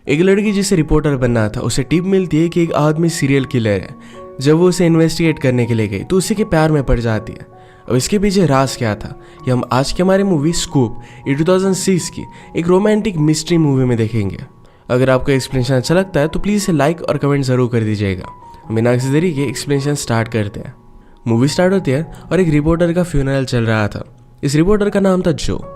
एक लड़की जिसे रिपोर्टर बनना था, उसे टिप मिलती है कि एक आदमी सीरियल किलर है। जब वो उसे इन्वेस्टिगेट करने के लिए गई तो उसी के प्यार में पड़ जाती है। और इसके पीछे राज क्या था, ये हम आज की हमारी मूवी स्कूप ये 2006 की एक रोमांटिक मिस्ट्री मूवी में देखेंगे। अगर आपको एक्सप्लेनेशन अच्छा लगता है तो प्लीज़ इसे लाइक और कमेंट जरूर कर दीजिएगा। बिना किसी देरी के एक्सप्लेनेशन स्टार्ट करते हैं। मूवी स्टार्ट होती है और एक रिपोर्टर का फ्यूनरल चल रहा था। इस रिपोर्टर का नाम था जो।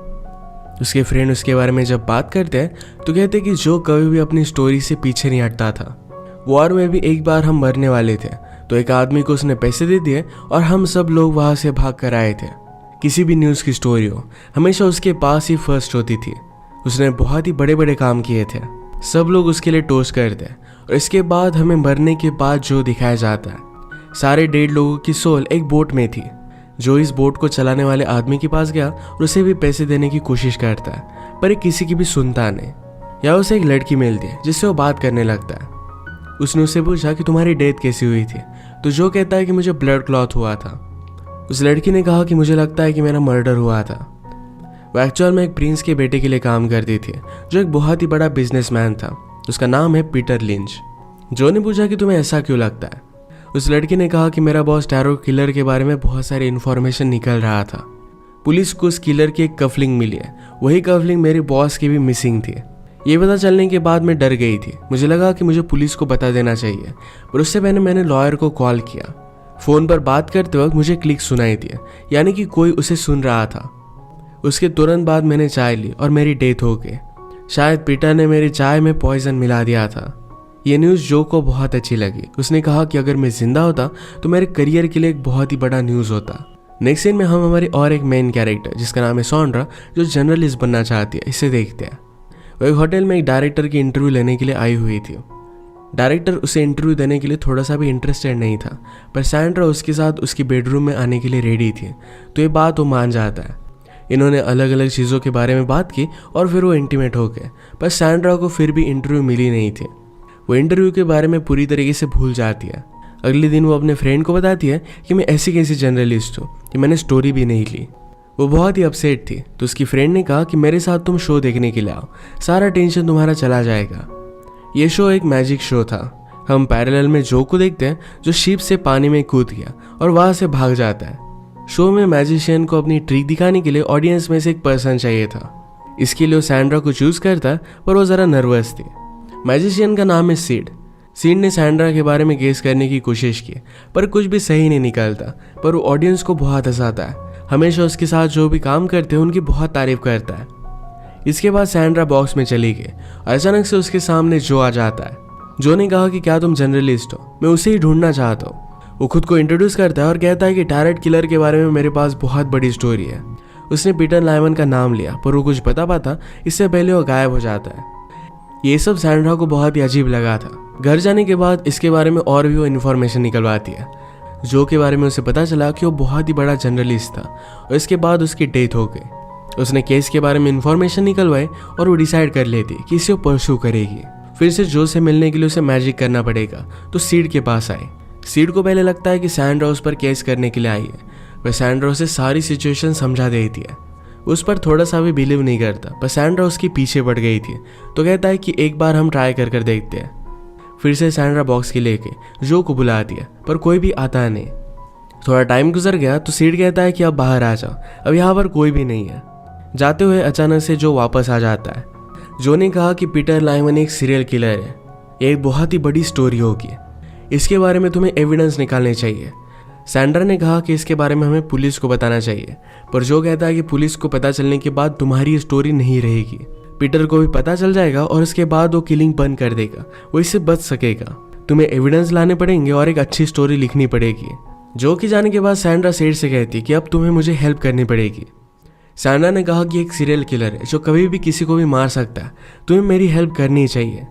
उसके फ्रेंड उसके बारे में जब बात करते हैं तो कहते हैं कि जो कभी भी अपनी स्टोरी से पीछे नहीं हटता था। वॉर में भी एक बार हम मरने वाले थे तो एक आदमी को उसने पैसे दे दिए और हम सब लोग वहां से भाग कर आए थे। किसी भी न्यूज़ की स्टोरी हो हमेशा उसके पास ही फर्स्ट होती थी। उसने बहुत ही बड़े बड़े काम किए थे, सब लोग उसके लिए टोस्ट करते हैं। और इसके बाद हमें मरने के बाद जो दिखाया जाता है, सारे डेढ़ लोगों की सोल एक बोट में थी। जो इस बोट को चलाने वाले आदमी के पास गया और उसे भी पैसे देने की कोशिश करता है, पर किसी की भी सुनता नहीं। या उसे एक लड़की मिलती है जिससे वो बात करने लगता है। उसने उससे पूछा कि तुम्हारी डेथ कैसी हुई थी, तो जो कहता है कि मुझे ब्लड क्लॉट हुआ था। उस लड़की ने कहा कि मुझे लगता है कि मेरा मर्डर हुआ था। वो एक्चुअल में एक प्रिंस के बेटे के लिए काम करती थी जो एक बहुत ही बड़ा बिजनेसमैन था। उसका नाम है पीटर लिंच। जो ने पूछा कि तुम्हें ऐसा क्यों लगता है। उस लड़की ने कहा कि मेरा बॉस टैरो किलर के बारे में बहुत सारी इन्फॉर्मेशन निकल रहा था। पुलिस को उस किलर की एक कफलिंग मिली है, वही कफलिंग मेरे बॉस की भी मिसिंग थी। ये पता चलने के बाद मैं डर गई थी। मुझे लगा कि मुझे पुलिस को बता देना चाहिए, पर उससे पहले मैंने लॉयर को कॉल किया। फ़ोन पर बात करते वक्त मुझे क्लिक सुनाई दी, यानी कि कोई उसे सुन रहा था। उसके तुरंत बाद मैंने चाय ली और मेरी डेथ हो गई। शायद पीटर ने मेरी चाय में पॉइजन मिला दिया था। ये न्यूज़ जो को बहुत अच्छी लगी। उसने कहा कि अगर मैं जिंदा होता तो मेरे करियर के लिए एक बहुत ही बड़ा न्यूज़ होता। नेक्स्ट सीन में हम हमारी और एक मेन कैरेक्टर जिसका नाम है सॉन्ड्रा, जो जर्नलिस्ट बनना चाहती है, इसे देखते हैं। वो एक होटल में एक डायरेक्टर की इंटरव्यू लेने के लिए आई हुई थी। डायरेक्टर उसे इंटरव्यू देने के लिए थोड़ा सा भी इंटरेस्टेड नहीं था, पर सैंड्रा उसके साथ उसकी बेडरूम में आने के लिए रेडी थी, तो ये बात वो मान जाता है। इन्होंने अलग अलग चीज़ों के बारे में बात की और फिर वो इंटीमेट हो गए, पर सैंड्रा को फिर भी इंटरव्यू मिली नहीं थी। वो इंटरव्यू के बारे में पूरी तरीके से भूल जाती है। अगले दिन वो अपने फ्रेंड को बताती है कि मैं ऐसी कैसी जर्नलिस्ट हूँ कि मैंने स्टोरी भी नहीं ली। वो बहुत ही अपसेट थी, तो उसकी फ्रेंड ने कहा कि मेरे साथ तुम शो देखने के लिए आओ, सारा टेंशन तुम्हारा चला जाएगा। ये शो एक मैजिक शो था। हम पैरेलल में जो को देखते हैं जो शिप से पानी में कूद गया और वहां से भाग जाता है। शो में मैजिशियन को अपनी ट्रिक दिखाने के लिए ऑडियंस में से एक पर्सन चाहिए था। इसके लिए वो सैंड्रा को चूज करता, पर वो जरा नर्वस थी। मैजिशियन का नाम है सीड। सीड ने सैंड्रा के बारे में गेस करने की कोशिश की, पर कुछ भी सही नहीं निकलता। पर वो ऑडियंस को बहुत हंसाता है। हमेशा उसके साथ जो भी काम करते हैं उनकी बहुत तारीफ करता है। इसके बाद सैंड्रा बॉक्स में चली गई और अचानक से उसके सामने जो आ जाता है। जो ने कहा कि क्या तुम जर्नलिस्ट हो, मैं उसे ही ढूंढना चाहता हूँ। वो खुद को इंट्रोड्यूस करता है और कहता है कि टैरेट किलर के बारे में मेरे पास बहुत बड़ी स्टोरी है। उसने पीटर लाइमन का नाम लिया, पर वो कुछ बता पाता इससे पहले वो गायब हो जाता है। ये सब सैंड्रा को बहुत ही अजीब लगा था। घर जाने के बाद इसके बारे में और भी वो इन्फॉर्मेशन निकलवाती है। जो के बारे में उसे पता चला कि वो बहुत ही बड़ा जर्नलिस्ट था और इसके बाद उसकी डेथ हो गई। उसने केस के बारे में इन्फॉर्मेशन निकलवाई और वो डिसाइड कर लेती कि इसे वो परस्यू करेगी। फिर से जो से मिलने के लिए उसे मैजिक करना पड़ेगा, तो सीड के पास आई। सीड को पहले लगता है कि सैंड्रा उस पर केस करने के लिए आई है। वह सैंड्रा उसे सारी सिचुएशन समझा देती है। उस पर थोड़ा सा भी बिलीव नहीं करता, पर सैंड्रा उसके पीछे पड़ गई थी, तो कहता है कि एक बार हम ट्राई कर देखते हैं। फिर से सैंड्रा बॉक्स के लेके जो को बुलाती है, पर कोई भी आता नहीं। थोड़ा टाइम गुजर गया तो सीड कहता है कि अब बाहर आ जाओ, अब यहाँ पर कोई भी नहीं है। जाते हुए अचानक से जो वापस आ जाता है। जो ने कहा कि पीटर लाइमन एक सीरियल किलर है, ये एक बहुत ही बड़ी स्टोरी होगी, इसके बारे में तुम्हें एविडेंस निकालने चाहिए। सैंड्रा ने कहा कि इसके बारे में हमें पुलिस को बताना चाहिए, पर जो कहता है कि पुलिस को पता चलने के बाद तुम्हारी स्टोरी नहीं रहेगी। पीटर को भी पता चल जाएगा और उसके बाद वो किलिंग बंद कर देगा, वो इससे बच सकेगा। तुम्हें एविडेंस लाने पड़ेंगे और एक अच्छी स्टोरी लिखनी पड़ेगी। जो के जाने के बाद सैंड्रा सेड से कहती कि अब तुम्हें मुझे हेल्प करनी पड़ेगी। सैंड्रा ने कहा कि एक सीरियल किलर है जो कभी भी किसी को भी मार सकता है, तुम्हें मेरी हेल्प करनी चाहिए।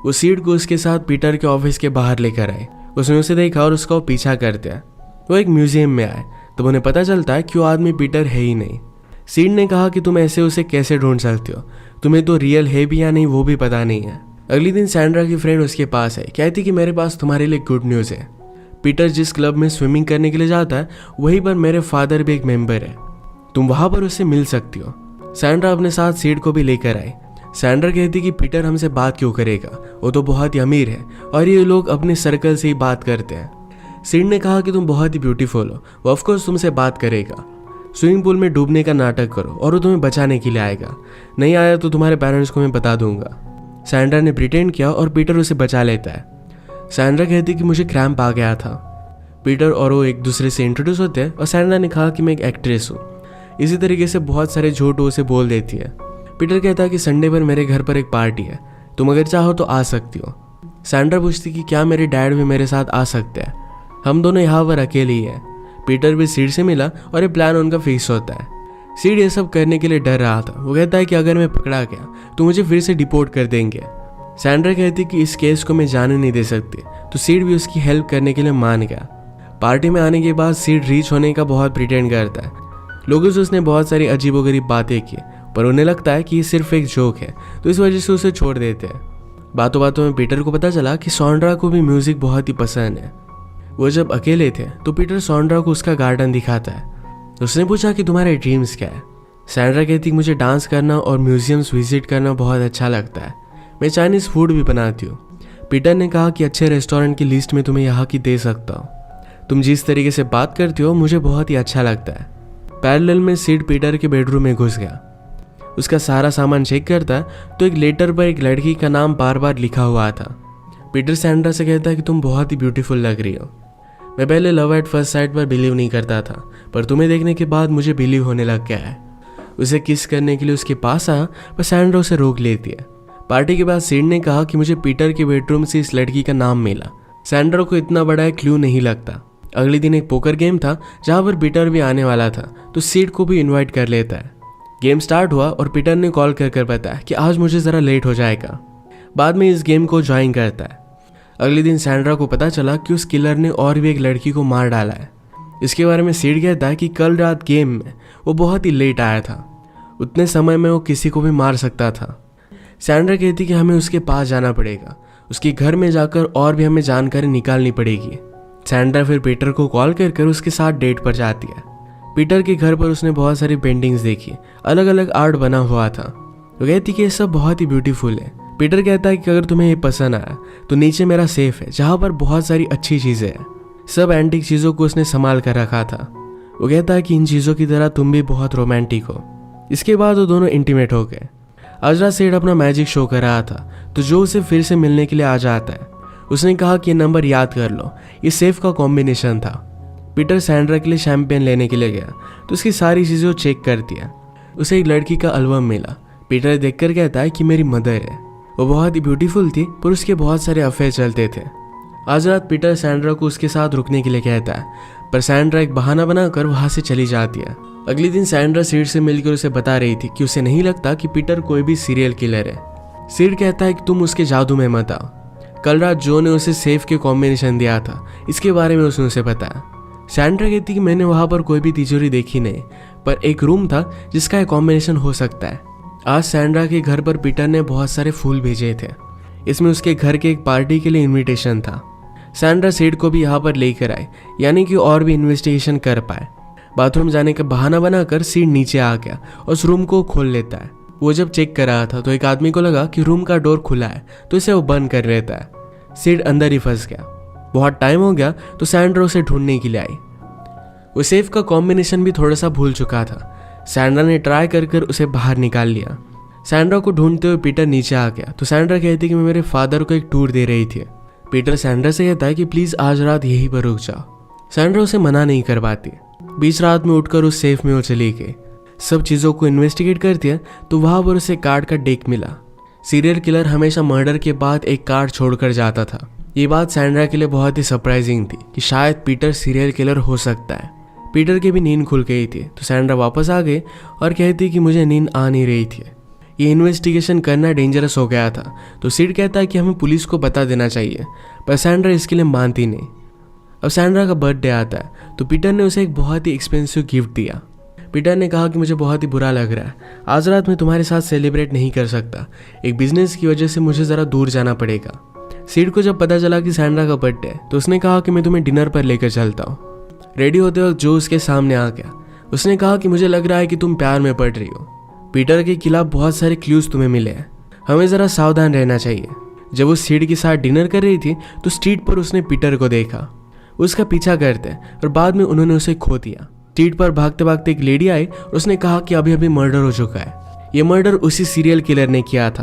वो सीड को उसके साथ पीटर के ऑफिस के बाहर लेकर आए। उसने उसे देखा और उसका पीछा करते हैं। वो एक म्यूजियम में आए तो उन्हें पता चलता है कि वो आदमी पीटर है ही नहीं। सीड ने कहा कि तुम ऐसे उसे कैसे ढूंढ सकते हो, तुम्हें तो रियल है भी या नहीं वो भी पता नहीं है। अगले दिन सैंड्रा की फ्रेंड उसके पास है, कहती कि मेरे पास तुम्हारे लिए गुड न्यूज़ है। पीटर जिस क्लब में स्विमिंग करने के लिए जाता है वहीं पर मेरे फादर भी एक मेंबर है, तुम वहां पर उससे मिल सकती हो। सैंड्रा अपने साथ सीड को भी लेकर आई। सैंड्रा कहती कि पीटर हमसे बात क्यों करेगा, वो तो बहुत ही अमीर है और ये लोग अपने सर्कल से ही बात करते हैं। सिड ने कहा कि तुम बहुत ही ब्यूटीफुल हो, वो ऑफकोर्स तुमसे बात करेगा। स्विमिंग पूल में डूबने का नाटक करो और वो तुम्हें बचाने के लिए आएगा, नहीं आया तो तुम्हारे पेरेंट्स को मैं बता दूंगा। सैंड्रा ने प्रिटेंड किया और पीटर उसे बचा लेता है। सैंड्रा कहती कि मुझे क्रैम्प आ गया था। पीटर और वो एक दूसरे से इंट्रोड्यूस होते हैं और सैंड्रा ने कहा कि मैं एक एक्ट्रेस हूँ। इसी तरीके से बहुत सारे झूठ वो उसे बोल देती है। पीटर कहता है कि संडे पर मेरे घर पर एक पार्टी है, तुम अगर चाहो तो आ सकती हो। सैंड्रा पूछती कि क्या मेरे डैड भी मेरे साथ आ सकते हैं, हम दोनों यहाँ पर अकेले ही हैं। पीटर भी सीड से मिला और ये प्लान उनका फिक्स होता है। सीड ये सब करने के लिए डर रहा था। वो कहता है कि अगर मैं पकड़ा गया तो मुझे फिर से डिपोर्ट कर देंगे। सैंड्रा कहती कि इस केस को मैं जाने नहीं दे सकती, तो सीड भी उसकी हेल्प करने के लिए मान गया। पार्टी में आने के बाद सीड रीच होने का बहुत प्रिटेंड करता है। लोगों से उसने बहुत सारी अजीबोगरीब बातें की, पर उन्हें लगता है कि ये सिर्फ एक जोक है, तो इस वजह से उसे छोड़ देते हैं। बातों बातों में पीटर को पता चला कि सैंड्रा को भी म्यूजिक बहुत ही पसंद है। वो जब अकेले थे तो पीटर सैंड्रा को उसका गार्डन दिखाता है। उसने पूछा कि तुम्हारे ड्रीम्स क्या है। सैंड्रा कहती कि मुझे डांस करना और म्यूजियम्स विजिट करना बहुत अच्छा लगता है, मैं चाइनीज फूड भी बनाती हूँ। पीटर ने कहा कि अच्छे रेस्टोरेंट की लिस्ट में तुम्हें यहाँ की दे सकता हूँ, तुम जिस तरीके से बात करती हो मुझे बहुत ही अच्छा लगता है। पैरेलल में सीड पीटर के बेडरूम में घुस गया। उसका सारा सामान चेक करता है तो एक लेटर पर एक लड़की का नाम बार बार लिखा हुआ था। पीटर सैंड्रा से कहता है कि तुम बहुत ही ब्यूटीफुल लग रही हो। मैं पहले लव एट फर्स्ट साइट पर बिलीव नहीं करता था, पर तुम्हें देखने के बाद मुझे बिलीव होने लग गया है। उसे किस करने के लिए उसके पास आया, पर सैंड्रा उसे रोक लेती है। पार्टी के बाद सीड ने कहा कि मुझे पीटर के बेडरूम से इस लड़की का नाम मिला। सैंड्रा को इतना बड़ा एक क्लू नहीं लगता। अगले दिन एक पोकर गेम था जहां पर पीटर भी आने वाला था, तो सीड को भी इन्वाइट कर लेता है। गेम स्टार्ट हुआ और पीटर ने कॉल कर बताया कि आज मुझे ज़रा लेट हो जाएगा। बाद में इस गेम को ज्वाइन करता है। अगले दिन सैंड्रा को पता चला कि उस किलर ने और भी एक लड़की को मार डाला है। इसके बारे में सीड कहता है कि कल रात गेम में वो बहुत ही लेट आया था, उतने समय में वो किसी को भी मार सकता था। सैंड्रा कहती कि हमें उसके पास जाना पड़ेगा, उसके घर में जाकर और भी हमें जानकारी निकालनी पड़ेगी। सैंड्रा फिर पीटर को कॉल कर उसके साथ डेट पर जाती है। पीटर के घर पर उसने बहुत सारी पेंटिंग्स देखी, अलग अलग आर्ट बना हुआ था। वो कहती कि ये सब बहुत ही ब्यूटीफुल है। पीटर कहता है कि अगर तुम्हें ये पसंद आया तो नीचे मेरा सेफ है जहाँ पर बहुत सारी अच्छी चीज़ें हैं। सब एंटीक चीज़ों को उसने संभाल कर रखा था। वो कहता है कि इन चीज़ों की तरह तुम भी बहुत रोमांटिक हो। इसके बाद वो दोनों इंटीमेट हो गए। आज रात सेड अपना मैजिक शो कर रहा था, तो जो उसे फिर से मिलने के लिए आ जाता है। उसने कहा कि ये नंबर याद कर लो, ये सेफ का कॉम्बिनेशन था। पीटर सैंड्रा के लिए शैम्पेन लेने के लिए गया तो उसकी सारी चीज़ें वो चेक करती है। उसे एक लड़की का एल्बम मिला। पीटर देखकर कहता है कि मेरी मदर है। वो बहुत ही ब्यूटीफुल थी, पर उसके बहुत सारे अफेयर चलते थे। आज रात पीटर सैंड्रा को उसके साथ रुकने के लिए कहता है, पर सैंड्रा एक बहाना बनाकर वहाँ से चली जाती है। अगले दिन सैंड्रा सीड से मिलकर उसे बता रही थी कि उसे नहीं लगता कि पीटर कोई भी सीरियल किलर है। सीड कहता है कि तुम उसके जादू में मत आओ। कल रात जो ने उसे सेफ के कॉम्बिनेशन दिया था, इसके बारे में उसने उसे बताया। सैंड्रा कहती कि मैंने वहाँ पर कोई भी तिजोरी देखी नहीं, पर एक रूम था जिसका एक कॉम्बिनेशन हो सकता है। आज सैंड्रा के घर पर पीटर ने बहुत सारे फूल भेजे थे। इसमें उसके घर के एक पार्टी के लिए इनविटेशन था। सैंड्रा सीड को भी यहाँ पर लेकर आई, यानी कि और भी इन्वेस्टिगेशन कर पाए। बाथरूम जाने का बहाना बनाकर सीड नीचे आ गया और उस रूम को खोल लेता है। वो जब चेक कर रहा था तो एक आदमी को लगा कि रूम का डोर खुला है, तो इसे वो बंद कर लेता है। सीड अंदर ही फंस गया। बहुत टाइम हो गया तो सैंड्रा उसे ढूंढने के लिए आई। वो सेफ का कॉम्बिनेशन भी थोड़ा सा भूल चुका था। सैंड्रा ने ट्राई कर उसे बाहर निकाल लिया। सैंड्रा को ढूंढते हुए पीटर नीचे आ गया तो सैंड्रा कहती कि मैं मेरे फादर को एक टूर दे रही थी। पीटर सैंड्रा से कहता है कि प्लीज आज रात यहीं पर रुक जाओ। सैंड्रा उसे मना नहीं कर पाती। बीच रात में उठकर उस सेफ में वो चली गई। सब चीज़ों को इन्वेस्टिगेट करती है तो वहाँ पर उसे कार्ड का डेक मिला। सीरियल किलर हमेशा मर्डर के बाद एक कार्ड छोड़कर जाता था। ये बात सैंड्रा के लिए बहुत ही सरप्राइजिंग थी कि शायद पीटर सीरियल किलर हो सकता है। पीटर की भी नींद खुल गई थी तो सैंड्रा वापस आ गई और कहती कि मुझे नींद आ नहीं रही थी, ये इन्वेस्टिगेशन करना डेंजरस हो गया था। तो सीड कहता है कि हमें पुलिस को बता देना चाहिए, पर सैंड्रा इसके लिए मानती नहीं। अब सैंड्रा का बर्थडे आता है तो पीटर ने उसे एक बहुत ही एक्सपेंसिव गिफ्ट दिया। पीटर ने कहा कि मुझे बहुत ही बुरा लग रहा है, आज रात मैं तुम्हारे साथ सेलिब्रेट नहीं कर सकता, एक बिजनेस की वजह से मुझे ज़रा दूर जाना पड़ेगा। सीड को जब पता चला कि सैंड्रा का बर्थडे है तो उसने कहा कि मैं तुम्हें डिनर पर लेकर चलता हूँ। रेडी होते वक्त जो उसके सामने आ गया। उसने कहा कि मुझे लग रहा है कि तुम प्यार में पड़ रही हो। पीटर के खिलाफ बहुत सारे क्लूज तुम्हें मिले हैं, हमें ज़रा सावधान रहना चाहिए। जब वो सीड के साथ डिनर कर रही थी तो स्ट्रीट पर उसने पीटर को देखा। उसका पीछा करते और बाद में उन्होंने उसे खो दिया। स्ट्रीट पर भागते भागते एक लेडी आई और उसने कहा कि अभी अभी मर्डर हो चुका है। ये मर्डर उसी सीरियल किलर ने किया था।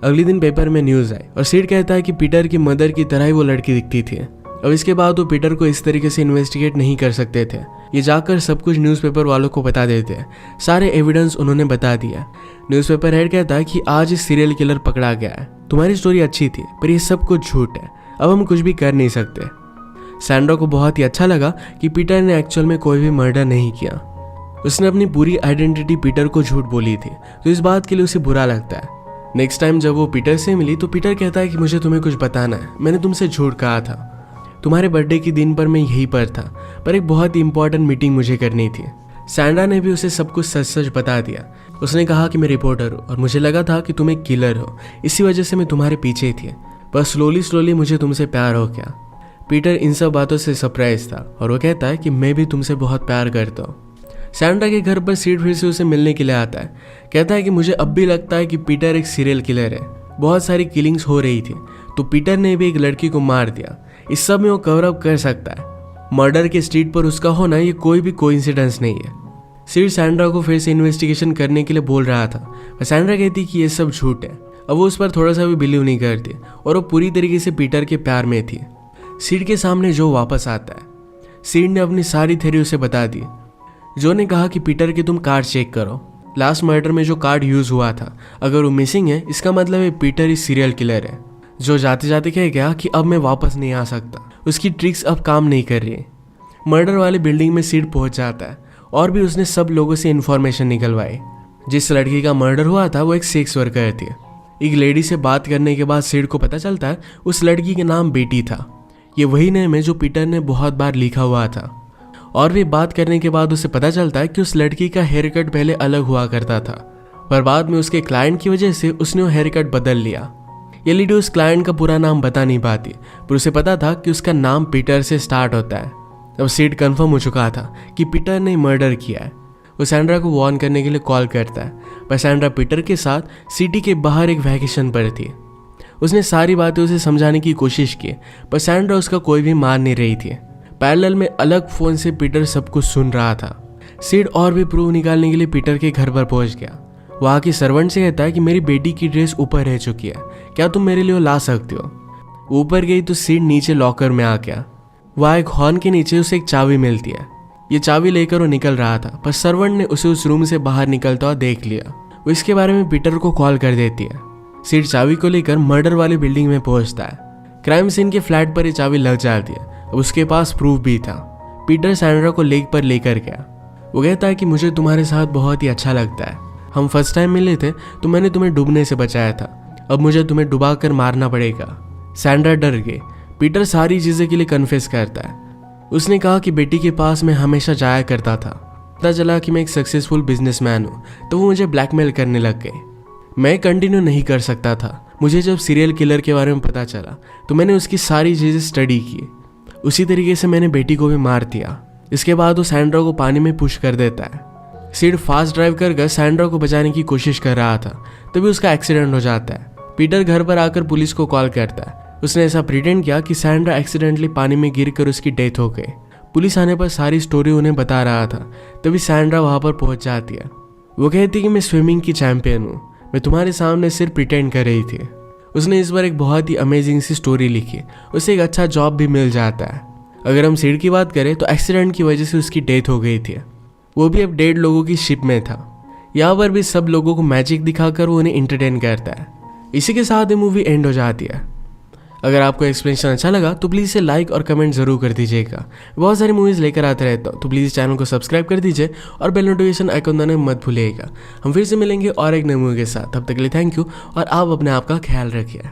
अगले दिन पेपर में न्यूज़ आई और सीड कहता है कि पीटर की मदर की तरह ही वो लड़की दिखती थी। अब इसके बाद वो पीटर को इस तरीके से इन्वेस्टिगेट नहीं कर सकते थे। ये जाकर सब कुछ न्यूज़पेपर वालों को बता देते हैं। सारे एविडेंस उन्होंने बता दिया। न्यूज़पेपर हेड कहता है कि आज इस सीरियल किलर पकड़ा गया है। तुम्हारी स्टोरी अच्छी थी पर ये सब कुछ झूठ है। अब हम कुछ भी कर नहीं सकते। सैंड्रा को बहुत ही अच्छा लगा कि पीटर ने एक्चुअल में कोई भी मर्डर नहीं किया। उसने अपनी पूरी आइडेंटिटी पीटर को झूठ बोली थी, तो इस बात के लिए उसे बुरा लगता है। नेक्स्ट टाइम जब वो पीटर से मिली तो पीटर कहता है कि मुझे तुम्हें कुछ बताना है। मैंने तुमसे झूठ कहा था। तुम्हारे बर्थडे के दिन पर मैं यहीं पर था, पर एक बहुत ही इंपॉर्टेंट मीटिंग मुझे करनी थी। सैंड्रा ने भी उसे सब कुछ सच सच बता दिया। उसने कहा कि मैं रिपोर्टर हूँ और मुझे लगा था कि तुम एक किलर हो, इसी वजह से मैं तुम्हारे पीछे थी। पर स्लोली मुझे तुमसे प्यार हो गया। पीटर इन सब बातों से सरप्राइज था और वो कहता है कि मैं भी तुमसे बहुत प्यार करता हूँ। सैंड्रा के घर पर सीड फिर से उसे मिलने के लिए आता है। कहता है कि मुझे अब भी लगता है कि पीटर एक सीरियल किलर है। बहुत सारी किलिंग्स हो रही थी तो पीटर ने भी एक लड़की को मार दिया। इस सब में वो कवर अप कर सकता है। मर्डर के स्ट्रीट पर उसका होना ये कोई भी कोइंसिडेंस नहीं है। सीड सैंड्रा को फिर से इन्वेस्टिगेशन करने के लिए बोल रहा था, पर सैंड्रा कहती कि ये सब झूठ है। अब वो उस पर थोड़ा सा भी बिलीव नहीं करती और वो पूरी तरीके से पीटर के प्यार में थी। सीड के सामने जो वापस आता है। सीड ने अपनी सारी थ्योरी उसे बता दी। जो ने कहा कि पीटर के तुम कार्ड चेक करो। लास्ट मर्डर में जो कार्ड यूज हुआ था, अगर वो मिसिंग है इसका मतलब है पीटर ही सीरियल किलर है। जो जाते जाते कह गया कि अब मैं वापस नहीं आ सकता। उसकी ट्रिक्स अब काम नहीं कर रही। मर्डर वाली बिल्डिंग में सीड पहुंच जाता है और भी उसने सब लोगों से इन्फॉर्मेशन निकलवाई। जिस लड़की का मर्डर हुआ था वो एक सेक्स वर्कर थी। एक लेडी से बात करने के बाद सीड को पता चलता है उस लड़की के नाम बेटी था। ये वही नेम है जो पीटर ने बहुत बार लिखा हुआ था। और भी बात करने के बाद उसे पता चलता है कि उस लड़की का हेयर कट पहले अलग हुआ करता था, पर बाद में उसके क्लाइंट की वजह से उसने वो हेयर कट बदल लिया। ये लेडी उस क्लाइंट का पूरा नाम बता नहीं पाती, पर उसे पता था कि उसका नाम पीटर से स्टार्ट होता है। अब सीड कंफर्म हो चुका था कि पीटर ने मर्डर किया है। वो सैंड्रा को वार्न करने के लिए कॉल करता है, पर सैंड्रा पीटर के साथ सिटी के बाहर एक वैकेशन पर थी। उसने सारी बातें उसे समझाने की कोशिश की, पर सैंड्रा उसका कोई भी मान नहीं रही थी। पैरेलल में अलग फोन से पीटर सब कुछ सुन रहा था। सीड और भी प्रूफ निकालने के लिए पीटर के घर पर पहुंच गया। वहाँ की सर्वेंट से कहता है कि मेरी बेटी की ड्रेस ऊपर रह चुकी है, क्या तुम मेरे लिए ला सकते हो। ऊपर गई तो सीड नीचे लॉकर में आ गया। वहाँ एक हॉर्न के नीचे उसे एक चाबी मिलती है। ये चाबी लेकर वो निकल रहा था, पर सर्वेंट ने उसे उस रूम से बाहर निकलता हुआ देख लिया। वो इसके बारे में पीटर को कॉल कर देती है। सीड चाबी को लेकर मर्डर वाली बिल्डिंग में पहुंचता है। क्राइम सीन के फ्लैट पर ये चाबी लग जाती है। अब उसके पास प्रूफ भी था। पीटर सैंड्रा को लेक पर लेकर गया। वो कहता है कि मुझे तुम्हारे साथ बहुत ही अच्छा लगता है। हम फर्स्ट टाइम मिले थे तो मैंने तुम्हें डूबने से बचाया था, अब मुझे तुम्हें डुबा कर मारना पड़ेगा। सैंड्रा डर गई। पीटर सारी चीज़ें के लिए कन्फेस करता है। उसने कहा कि बेटी के पास मैं हमेशा जाया करता था। पता चला कि मैं एक सक्सेसफुल बिजनेसमैन हूँ तो वो मुझे ब्लैकमेल करने लग गए। मैं कंटिन्यू नहीं कर सकता था। मुझे जब सीरियल किलर के बारे में पता चला तो मैंने उसकी सारी चीज़ें स्टडी की। उसी तरीके से मैंने बेटी को भी मार दिया। इसके बाद वो सैंड्रा को पानी में पुश कर देता है। सीड फास्ट ड्राइव कर सैंड्रा को बचाने की कोशिश कर रहा था, तभी उसका एक्सीडेंट हो जाता है। पीटर घर पर आकर पुलिस को कॉल करता है। उसने ऐसा प्रिटेंड किया कि सैंड्रा एक्सीडेंटली पानी में गिरकर उसकी डेथ हो गई। पुलिस आने पर सारी स्टोरी उन्हें बता रहा था, तभी सैंड्रा वहाँ पर पहुँच जाती है। वो कहती कि मैं स्विमिंग की चैंपियन हूँ, मैं तुम्हारे सामने सिर्फ प्रिटेंड कर रही थी। उसने इस बार एक बहुत ही अमेजिंग सी स्टोरी लिखी। उसे एक अच्छा जॉब भी मिल जाता है। अगर हम सीड की बात करें तो एक्सीडेंट की वजह से उसकी डेथ हो गई थी। वो भी अब 1.5 लोगों की शिप में था। यहाँ पर भी सब लोगों को मैजिक दिखाकर वो उन्हें एंटरटेन करता है। इसी के साथ ये मूवी एंड हो जाती है। अगर आपको एक्सप्लेनेशन अच्छा लगा तो प्लीज़ इसे लाइक और कमेंट जरूर कर दीजिएगा। बहुत सारी मूवीज़ लेकर आते रहता हूँ, तो प्लीज़ चैनल को सब्सक्राइब कर दीजिए और बेल नोटिफिकेशन आइकन दबाना मत भूलिएगा। हम फिर से मिलेंगे और एक नई मूवी के साथ। तब तक के लिए थैंक यू और आप अपने आप का ख्याल रखिए।